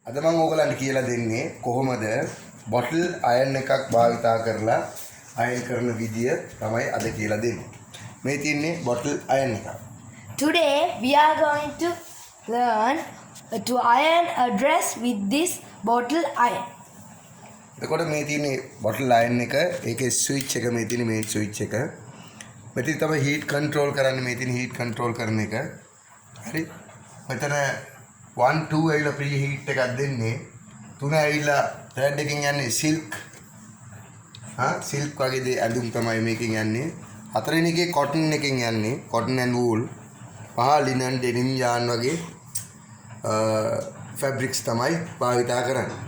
අද මම ඕගලන්ට කියලා දෙන්නේ කොහොමද බොටල් අයන් එකක් භාවිතා කරලා අයන් කරන විදිය තමයි අද කියලා දෙන්නේ. මේ තියෙන්නේ බොටල් අයන් එකක්. Today we are going to learn to iron a dress with this bottle iron. එතකොට මේ තියෙන්නේ බොටල් අයන් එක. ඒකේ ස්විච් එක මේ තියෙන්නේ මේන් ස්විච් එක. මෙතන තමයි හීට් කන්ට්‍රෝල් කරන්නේ. මේ තියෙන හීට් කන්ට්‍රෝල් කරන එක. හරි. මෙතන 1 2 ඇවිල්ලා ප්‍රී හීට් එකක් දෙන්නේ. 3 ඇවිල්ලා ත්‍රෙඩ් එකකින් යන්නේ සිල්ක්. සිල්ක් වගේ දේ ඇඳුම් තමයි මේකෙන් යන්නේ. 4 වෙනි එකේ කොටන් එකෙන් යන්නේ. කොටන් ඇන්ඩ් වූල්. 5 ලිනන් ඩෙනිම් යාන් වගේ fabrics තමයි භාවිතා කරන්නේ.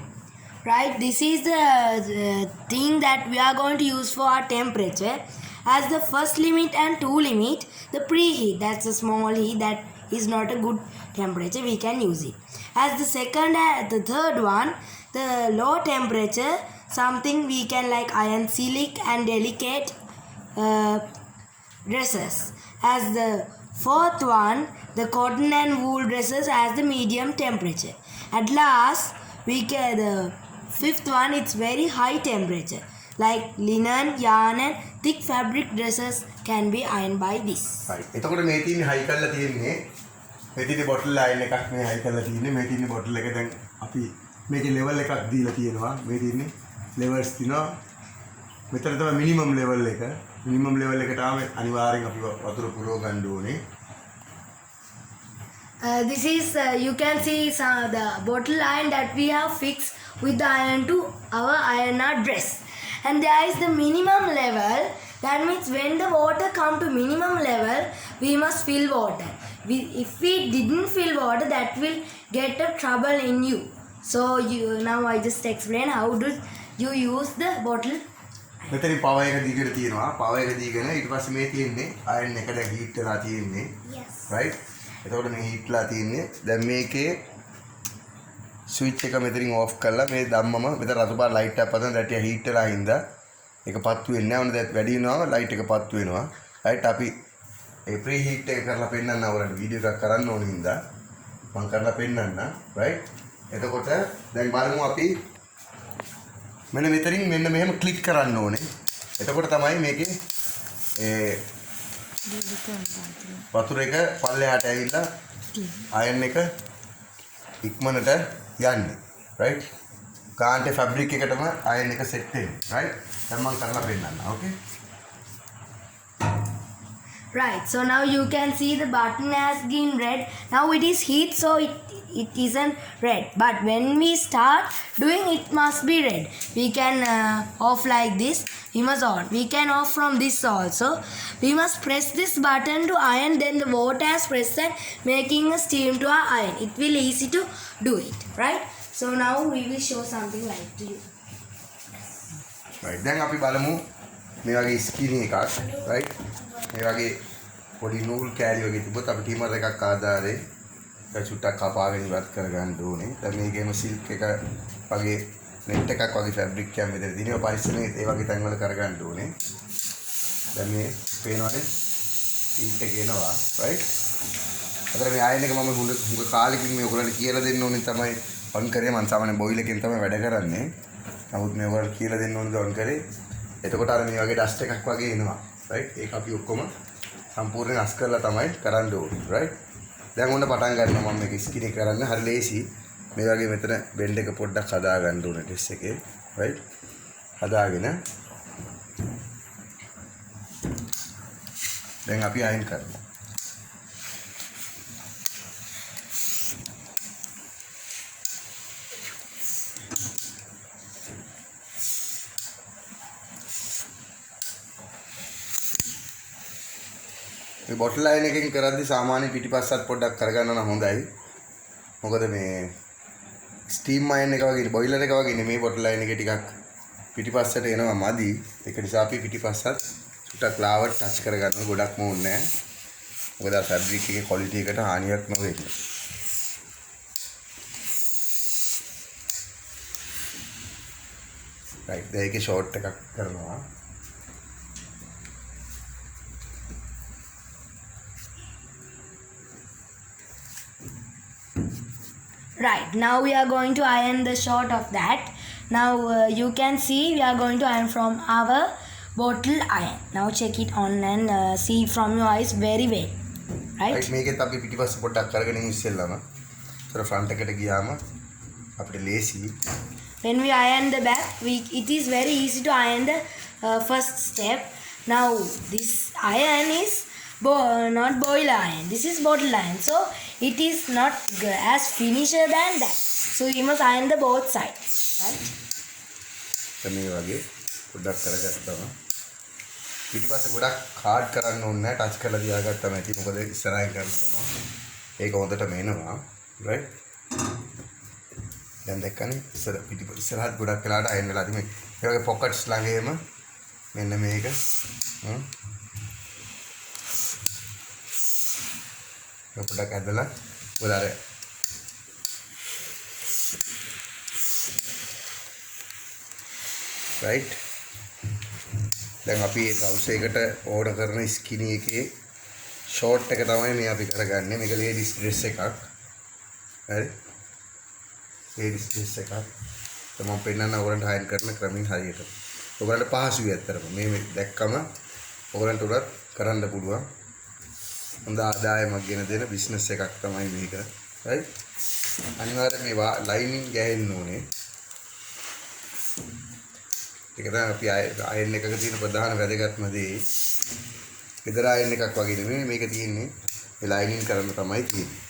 Right, this is the thing that we are going to use for our temperature. As the first limit and 2 limit, the preheat, that's a small heat that is not a good temperature, we can use it. As the second and the third one, the low temperature, something we can like iron silk and delicate dresses. As the fourth one, the cotton and wool dresses as the medium temperature. At last, we can the fifth one, it's very high temperature, like linen, yarn and thick fabric dresses can be ironed by this. Right. එතකොට මේ තියෙන්නේ හයි කරලා තියෙන්නේ. මේ තියෙන්නේ bottle අයන් එකක් මේ හයි කරලා තියෙන්නේ. මේ තියෙන්නේ බොටල් එක දැන් අපි මේකේ ලෙවල් එකක් දීලා තියෙනවා. මේ තියෙන්නේ ලෙවල්ස් තියෙනවා. මෙතන තමයි මිනිමම් ලෙවල් එක. මිනිමම් ලෙවල් එකට ආව අනිවාර්යෙන් අපි වතුර පුරව ගන්න ඕනේ. This is you can see the bottle iron that we have fixed with the iron to our ironer dress, and there is the minimum level. That means when the water come to minimum level, we must fill water. If we didn't fill water, that will get a trouble in you. So now I just explain how do you use the bottle. මෙතනින් power එක දිගට තියෙනවා. Power එක දීගෙන ඊට පස්සේ මේ තියෙන්නේ අයන් එකට හීට් වෙලා තියෙන්නේ. Yes. Right? එතකොට මේ හීට්ලා තියෙන්නේ. දැන් මේකේ ස්විච් එක මෙතනින් ඕෆ් කරලා මේ ධම්මම මෙතන රතු පාට ලයිට් එකක් පතන දැටිය හීට් වෙලා හින්දා ඒක පත්තු වෙන්නේ නැහැ. ඔන්න දැන් වැඩි වෙනවා ලයිට් එක පත්තු වෙනවා. රයිට් අපි ඒ ප්‍රී හීට් එක කරලා පෙන්නන්න ඕන වීඩියෝ එකක් කරන්න ඕන හින්දා මම කරලා පෙන්නන්න. රයිට්? එතකොට දැන් බලමු අපි මෙන්න මෙතනින් මෙන්න මෙහෙම ක්ලික් කරන්න ඕනේ. එතකොට තමයි මේකේ ඒ වතුර එක පල්ලෙහාට ඇවිල්ලා අයන් එක ඉක්මනට යන්නේ. රයිට්? කාන්ටේ ෆැබ්‍රික් එකටම අයන් එක සෙට් වෙන්නේ. රයිට්? දැන් මම කරලා පෙන්නන්න. ඕකේ? Right, so now you can see the button has been red. Now it is heat, so it isn't red. But when we start doing, it must be red. We can off like this. We must on. We can off from this also. We must press this button to iron. Then the water has pressed and making a steam to our iron. It will easy to do it, right? So now we will show something like to you. Right. දැන් අපි බලමු මේ වගේ skin එකක්. right? මේ වගේ පොඩි නූල් කෑලි වගේ තිබ්බොත් අපි ටීමර් එකක් ආධාරේ ඒක චුට්ටක් කපාගෙන ඉවත් කරගන්න ඕනේ. දැන් මේකේම සිල්ක් එක වගේ නෙට් එකක් වගේ ෆැබ්‍රික් එකක් මෙතන තියෙනවා. පරිස්සමෙන් ඒ වගේ තැන්වල කරගන්න ඕනේ. දැන් මේ පේනවනේ හීට් එක එනවා. right? අතන මේ අයන් එක මම හුඟ කාලෙකින් මේ ඔයගොල්ලන්ට කියලා දෙන්න ඕනේ තමයි ඔන් කරේ. මම සාමාන්‍ය බොයිලර් එකෙන් තමයි වැඩ කරන්නේ. නමුත් මේ ඔයගොල්ලන්ට කියලා දෙන්න ඕනේ ඔන් කරේ. එතකොට අර මේ වගේ ඩස්ට් එකක් වගේ එනවා. right? ඒක අපි ඔක්කොම සම්පූර්ණයෙන් අස් කරලා තමයි කරන්න ඕනේ. right? දැන් ඔන්න පටන් ගන්නවා මම මේක ස්කින් එක කරන්න. හරි ලේසි. මේ වගේ මෙතන බෙන්ඩ් එක පොඩ්ඩක් හදා ගන්න ඕනේ ඩ්‍රෙස් එකේ. right? හදාගෙන දැන් අපි අයින් කරමු. මේ බොටල් අයන් එකකින් කරද්දි සාමාන්‍ය පිටිපස්සත් පොඩ්ඩක් කරගන්න නම් හොඳයි. මොකද මේ ස්ටීම් අයන් එක වගේ බොයිලර් එක වගේ නෙමෙයි බොටල් අයන් එක ටිකක් පිටිපස්සට එනවා මදි. ඒක නිසා අපි පිටිපස්සත් චුට්ටක් ලාවට ටච් කරගන්න ගොඩක්ම ඕනේ නැහැ. මොකද ආ ෆැබ්‍රික් එකේ ක්වොලිටි එකට හානියක් නොවෙන්න. රයිට්. දැන් ඒකේ ෂෝට් එකක් කරනවා. Right. Right, now we are going to iron the short of that. Now you can see we are going to iron from our bottle iron. Now check it on and see from your eyes very well. Right? මේකෙත් අපි පිටිපස්ස පොඩ්ඩක් අරගෙන ඉස්සෙල්ලාම තර front එකට ගියාම අපිට ලේසි. When we iron the back, it is very easy to iron the first step. Now this iron is not boiler iron. This is bottle iron. So it is not as finisher than that. So you must iron the both sides. Right? මේ වගේ පොඩ්ඩක් කරගත්තාම පිටිපස්ස ගොඩක් card කරන්න ඕනේ නැහැ. Touch කරලා තියාගත්තාම ඇති. මොකද ඉස්සරහින් කරන ගමන් ඒක හොඳටම එනවා. right? දැන් දැක්කනේ ඉස්සරහත් ගොඩක් වෙලාට අයින් වෙලා තියෙන්නේ. මේ වගේ පොකට්ස් ළඟේම මෙන්න මේක පොඩ්ඩක් ඇදලා උදාර right? දැන් අපි ඒ ට්‍රවුසර් එකට ඕඩර් කරන ස්කිනි එකේ ෂෝට් එක තමයි මේ අපි කරගන්නේ. මේක ලේඩිස් ඩ්‍රෙස් එකක්. හරි? ලේඩිස් ඩ්‍රෙස් එකක්. මම පෙන්නන්න ඔයගලන්ට හයින් කරන ක්‍රමයෙන් හරියට. ඔයගලන්ට පහසුයි ඇත්තටම. මේ දැක්කම ඔයගලන්ට උඩත් කරන්න පුළුවන්. හොඳ ආදායමක් ගෙන දෙන බිස්නස් එකක් තමයි මේක. right? අනිවාර්යයෙන් මේ ලයිනින් ගෑවෙන්න ඕනේ. ඒක තමයි අපි අයන් එකක තියෙන ප්‍රධාන වැදගත්ම දේ. ගෙදර අයන් එකක් වගේ නෙමෙයි මේක තියෙන්නේ. මේ ලයිනින් කරන්න තමයි තියෙන්නේ.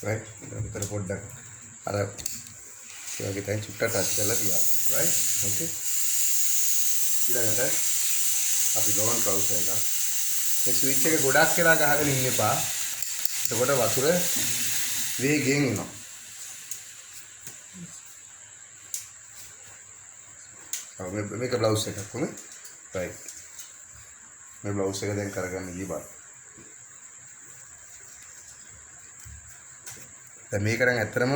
right? විතර පොඩ්ඩක් අර ඒ වගේ තැන් චුට්ටක් ටච් කරලා තියාගන්න. right? okay? ඊළඟට අපි ලෝන් ට්‍රවුසර් එක මේ ස්විච් එක ගොඩක් වෙලා ගහගෙන ඉන්න එපා. එතකොට වතුර වේගෙන් එනවා. මේක බ්ලවුස් එකක් කොහොමද? right. මේ බ්ලවුස් එක දැන් කරගන්න ඉබා. දැන් මේක නම් ඇත්තටම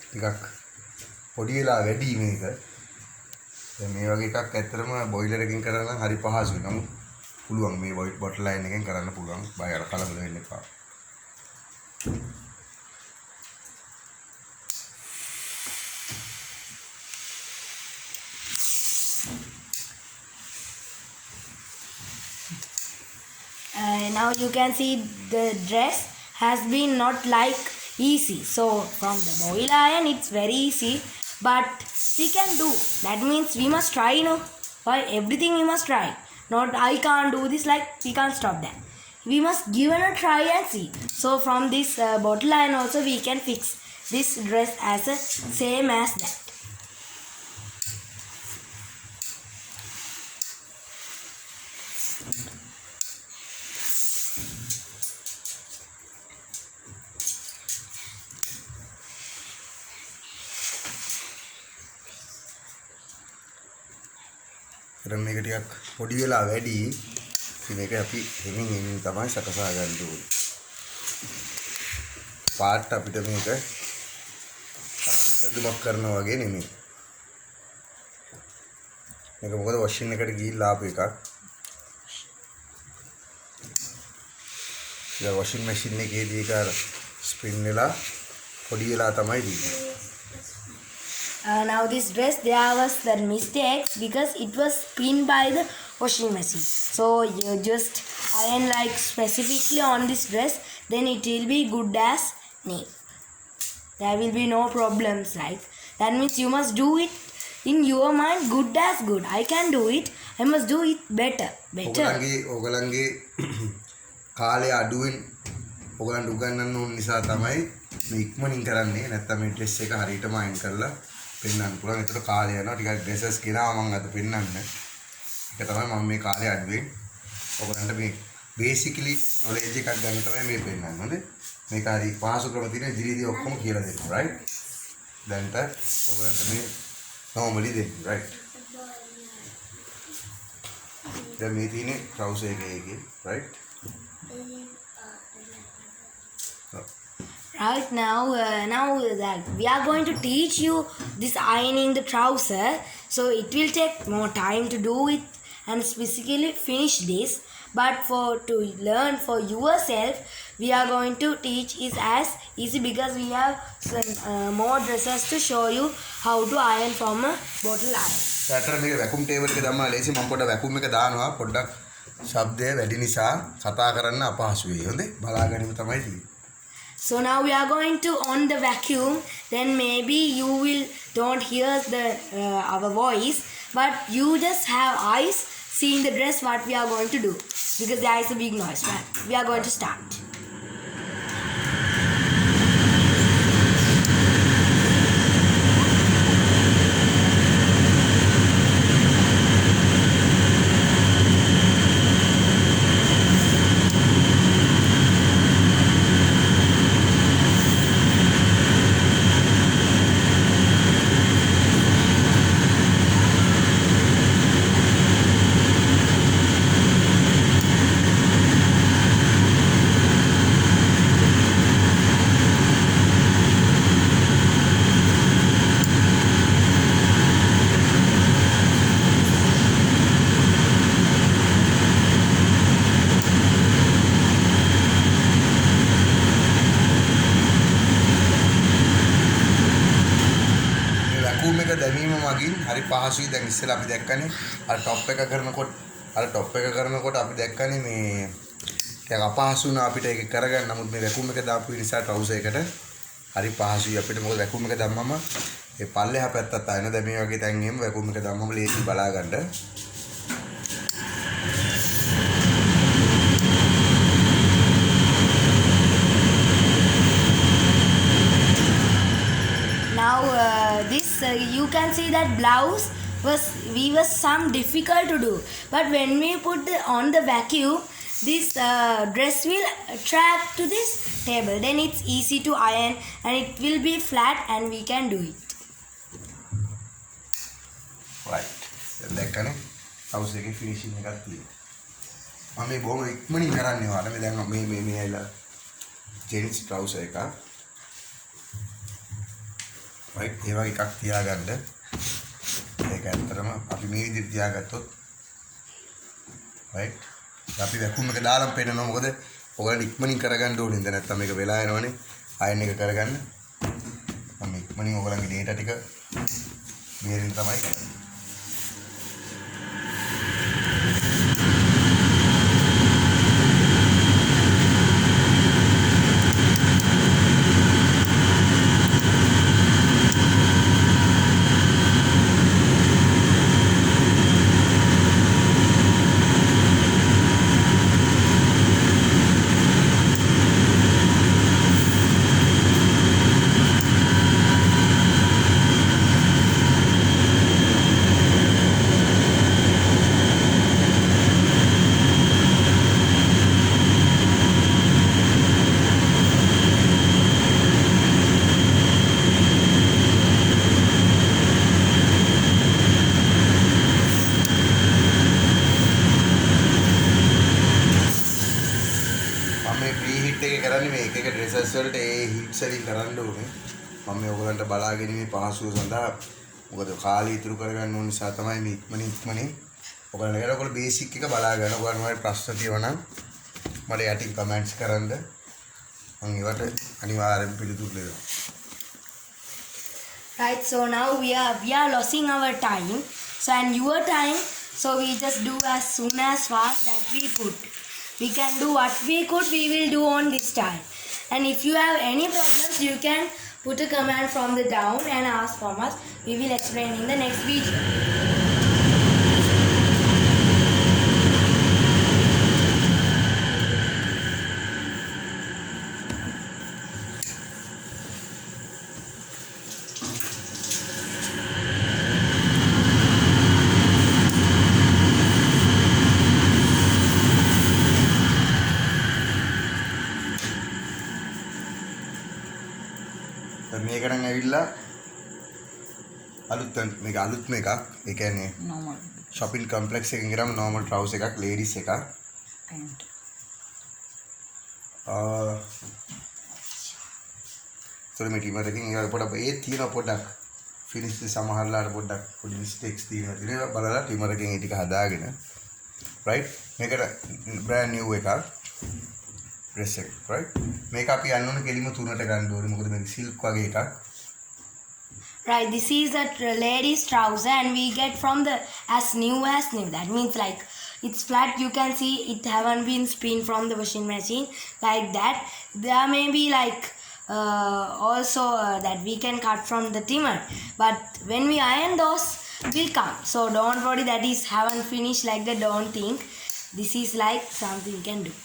ටිකක් පොඩි වෙලා වැඩි මේක. දැන් මේ වගේ එකක් ඇත්තටම බොයිලර් එකකින් කරලා නම් හරි පහසුයි. නමුත් පුළුවන් මේ වයිට් බොටල් ලයින් එකෙන් කරන්න පුළුවන්. බය අර කලබල වෙන්න එපා. Now you can see the dress has been not like easy. So from the boiler iron it's very easy, but we can do. That means we must try, For everything we must try. Not I can't do this, like we can't stop that. We must give it a try and see. So from this bottle iron also we can fix this dress as a same as that. මේක ටිකක් පොඩි වෙලා වැඩි. ඉතින් මේක අපි හිමින් හිමින් තමයි සකසා ගන්න ඕනේ. පාට අපිට මේක අදුමක් කරනවා වගේ නෙමෙයි. මේක මොකද වොෂින් එකට ගිහිල්ලා ආපු එකක්. ඒ වොෂින් මැෂින් එකේදී ඒක ස්පින් වෙලා පොඩි වෙලා තමයි දෙන්නේ. Now this dress, there was the mistake because it was pinned by the washing machine. So you just iron like specifically on this dress, then it will be good as new. There will be no problems, like that means you must do it in your mind, good as good. I can do it, I must do it better. ඔයගලන්ගේ කාලය අඩුවෙන් ඔයගලන්ට උගන්වන්න ඕන නිසා තමයි මේ ඉක්මනින් කරන්නේ. නැත්නම් මේ ඩ්‍රෙස් එක හරියටම අයින් කරලා පෙන්නන්න පුළුවන්. ඒතර කාලය යනවා. ටිකක් ඩ්‍රෙසස් ගෙනාවා මම අද පෙන්නන්න. ඒක තමයි මම මේ කාලය අඩුවෙන් ඔයගලන්ට මේ බේසිකලි නොලෙජ් එකක් ගන්න තමයි මේ පෙන්නන්නේ. හොඳේ? මේක හරි පහසු ක්‍රම තියෙන ඉදිරියේදී ඔක්කොම කියලා දෙන්න. right? දැන්ට ඔයගලන්ට මේ normally දෙන්න. right? දැන් මේ තියෙන්නේ ට්‍රවුසර් එකේ right? Right now that we are going to teach you this ironing the trouser, so it will take more time to do it. and physically finish this. But to learn for yourself, we are going to teach is as easy because we have some more dresses to show you how to iron from a bottle iron. ඇත්තට මේක වැකුම් table එක දැම්මම ලේසි. මම පොඩ්ඩක් වැකුම් එක දානවා. පොඩ්ඩක් ශබ්දය වැඩි නිසා කතා කරන්න අපහසු වෙයි. හොඳේ? බලා ගැනීම තමයි තියෙන්නේ. So now we are going to on the vacuum. Then maybe you will don't hear the our voice, but you just have eyes seeing the dress what we are going to do because there is a big noise. Right? We are going to start. දැමීම මගින් හරි පහසුයි. දැන් ඉස්සෙල්ලා අපි දැක්කනේ අර top එක කරනකොට අපි දැක්කනේ මේ ටිකක් අපහසු වුණා අපිට ඒක කරගන්න. නමුත් මේ වැකුම් එක දාපු නිසා ට්‍රවුසර් එකට හරි පහසුයි අපිට. මොකද වැකුම් එක දැම්මම ඒ පල්ලෙහා පැත්තත් ආයෙන දැන් මේ වගේ තැන් එහෙම වැකුම් එක දැම්මම ලේසි බලා ගන්න. Now this you can see that blouse was some difficult to do, but when we put on the vacuum, this dress will attract to this table. Then it's easy to iron and it will be flat and we can do it. Right. දැන් දැක්කනේ house එකේ finishing එකක් තියෙනවා. මම මේ බොහොම ඉක්මනින් කරන්නේ ඔයාලා. මේ දැන් මේ ඇවිල්ලා ජෙන්ස් ට්‍රවුසර් එකක්. right ඒ වගේ එකක් තියාගන්න. ඒක ඇත්තටම අපි මේ විදිහට තියාගත්තොත් right අපි වැකුම් එක දාලා පෙන්නනවා. මොකද ඔයගොල්ලෝ ඉක්මනින් කරගන්න ඕනේ. ඉතින් නැත්තම් මේක වෙලා යනවනේ. අයන් එක කරගන්න. මම ඉක්මනින් ඔයගොල්ලන්ගේ data ටික මෙහෙරින් තමයි කරන්නේ. කරන්නේ මේ එක ඩ්‍රෙසස් වලට ඒ හීට්ස් වලින් කරන්න ඕනේ. මම මේ ඔයගලන්ට බලා ගැනීමේ පහසුව සඳහා මොකද කාලය ඉතුරු කරගන්න ඕන නිසා තමයි මේ ඉක්මනින් ඔයගලන්ට බේසික් එක බලා ගන්න. ඔයගලන්ට ප්‍රශ්න තියෙනවා නම් මට යටින් කමෙන්ට්ස් කරන්න. මම ඒවට අනිවාර්යෙන් පිළිතුරු දෙනවා. Right, so now we are losing our time. So and your time, so we just do as soon as fast that we could. We can do what we could, we will do on this time. And if you have any problems, you can put a comment from the down and ask from us. We will explain in the next video. මේක නම් ඇවිල්ලා අලුත් එකක්. ඒ කියන්නේ normal shopping complex එකකින් ගිරම normal trouser එකක් ladies එකක්. pant. මේ ටීමර් එකකින් ඒක පොඩක් ඒ තියෙන පොඩක් ෆිනිෂ් සමහරලාට පොඩ්ඩක් පොඩි මිස්ටේක්ස් තියෙනවා. ඉතින් බලලා ටීමර් එකෙන් ඒ ටික හදාගෙන right මේකට brand new එකක් dress එක right මේක අපි යන්න ඕනේ කෙලිම 3ට ගන්න ඕනේ. මොකද මේක silk වගේ එකක්. Right, this is a lady's trouser and we get from the as new. That means like it's flat, you can see it haven't been spun from the washing machine like that. There may be like also that we can cut from the trimmer, but when we iron those will come. So don't worry that is haven't finished like that, don't think. This is like something you can do.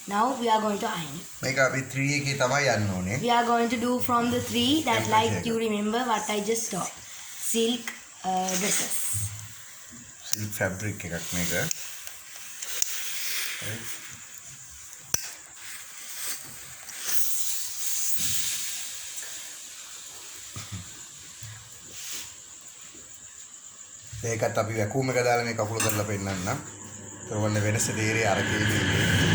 Now we are going to iron it. මේක අපි 3 එකේ තමයි යන්න ඕනේ. We are going to do from the 3 that like you remember what I just saw. Silk dresses. silk fabric එකක් මේක. ඒකත් අපි වැකුම් එක දාලා මේ කකුල කරලා පෙන්නන්න. ඒතකොට වෙනස තේරෙයි අර කේලේ.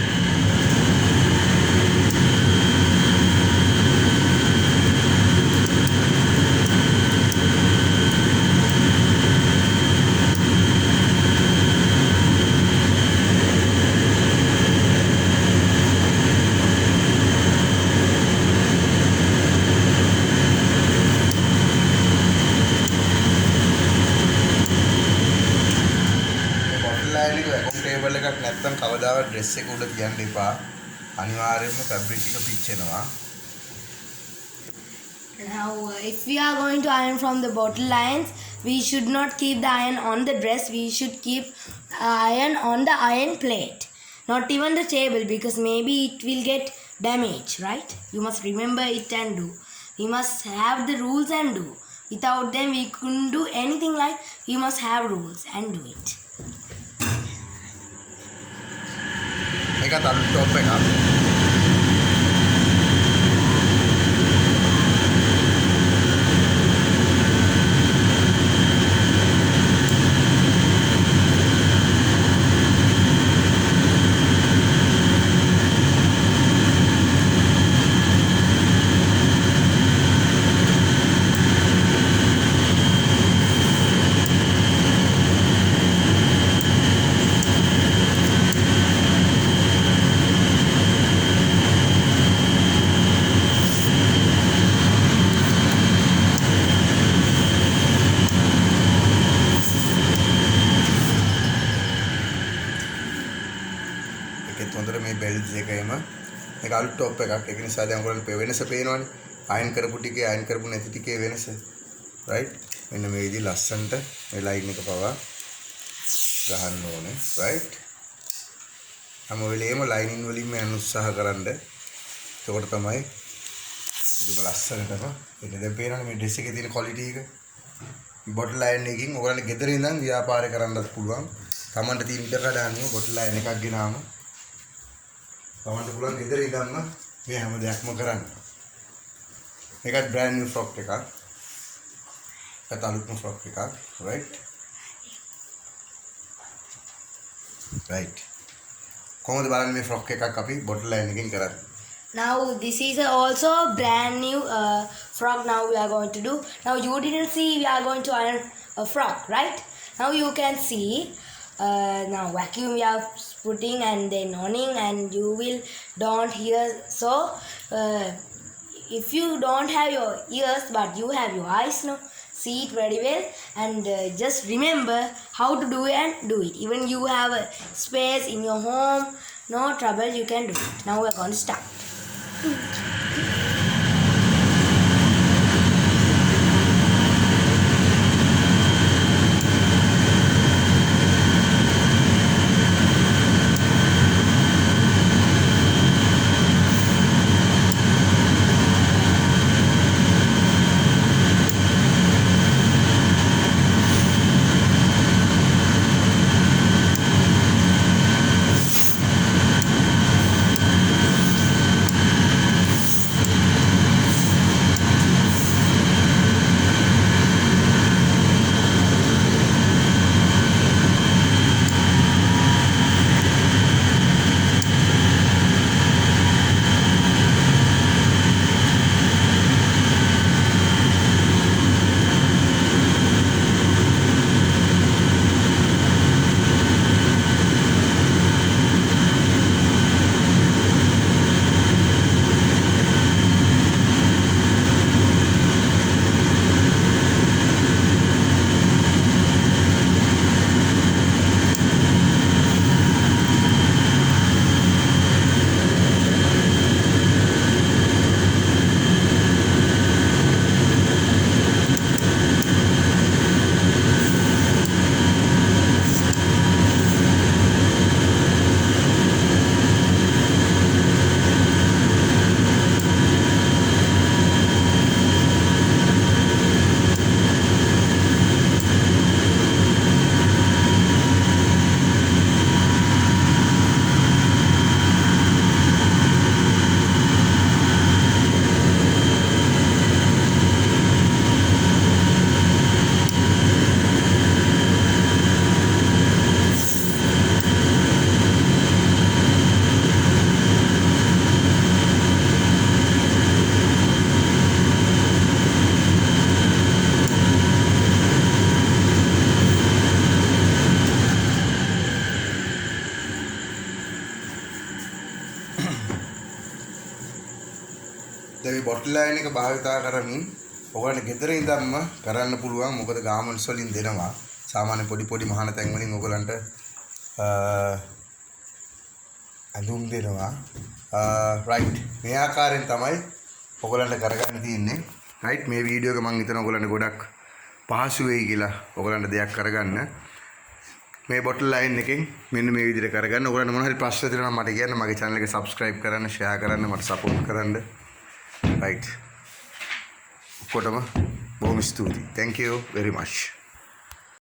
ටේබල් එකක් නැත්තම් කවදාවත් ඩ්‍රෙස් එක උඩ තියන්න එපා. අනිවාර්යයෙන්ම ෆැබ්‍රික් එක පිච්චෙනවා. Now if we are going to iron from the bottle lines, we should not keep the iron on the dress. We should keep iron on the iron plate, not even the table, because maybe it will get damaged, right? You must remember it and do. We must have the rules and do. Without them we couldn't do anything. Like we must have rules and do it. මේක තරු top එකක්. හොඳට මේ belt එකේම මේක අලුත් top එකක්. ඒක නිසා දැන් ඔයගොල්ලෝ වෙනස පේනවනේ. අයන් කරපු ටිකේ අයන් කරපු නැති ටිකේ වෙනස. right? මෙන්න මේ විදිහ ලස්සනට මේ ලයින් එක පවා ගහන්න ඕනේ. right? හැම වෙලේම ලයිනින් වලින්ම යන්න උත්සාහ කරන්න. එතකොට තමයි ඒක ලස්සනටම ඒක දැන් පේනවනේ මේ ඩ්‍රෙස් එකේ තියෙන ක්වොලිටි එක. බොටල් අයන් එකකින් ඔයගොල්ලෝ ගෙදර ඉඳන් ව්‍යාපාරය කරන්නත් පුළුවන්. Tamanට තියෙන ඉඩ කඩන්නේ බොටල් අයන් එකක් ගෙනාම Tamanට පුළුවන් ගෙදර ඉඳන්ම මේ හැම දෙයක්ම කරන්න. මේකත් brand new frock එකක්. ඒත් අලුත්ම frock එකක්. right? right. කොහොමද බලන්න මේ frock එකක් අපි බොටල් අයන් එකකින් කරන්නේ. Now this is also brand new frock. Now we are going to do. Now you didn't see we are going to iron a frock, right? Now you can see. Now vacuum we are putting and then owning, and you will don't hear. So if you don't have your ears but you have your eyes, no, see it very well, and just remember how to do it and do it. Even you have a space in your home, no trouble, you can do it. Now we are going to start. දැන් මේ bottle line එක භාවිතා කරමින් ඔයගොල්ලන්ට ගෙදර ඉඳන්ම කරන්න පුළුවන්. මොකද ගාමන්ස් වලින් දෙනවා. සාමාන්‍ය පොඩි මහාන තැන් වලින් ඔයගොල්ලන්ට අඳුම් දෙනවා. රයිට්. මේ ආකාරයෙන් තමයි ඔයගොල්ලන්ට කරගන්න තියෙන්නේ. රයිට්. මේ වීඩියෝ එක මම හිතනවා ඔයගොල්ලන්ට ගොඩක් පහසු වෙයි කියලා. ඔයගොල්ලන්ට දෙයක් කරගන්න. මේ බොටල් ලයින් එකෙන් මෙන්න මේ විදිහට කරගන්න. ඔයගොල්ලන්ට මොන හරි ප්‍රශ්න තියෙනවා නම් මට කියන්න. මගේ channel එක subscribe කරන්න, share කරන්න, මට support කරන්න. right. ඔක්කොටම බොහොම ස්තුතියි. Thank you very much.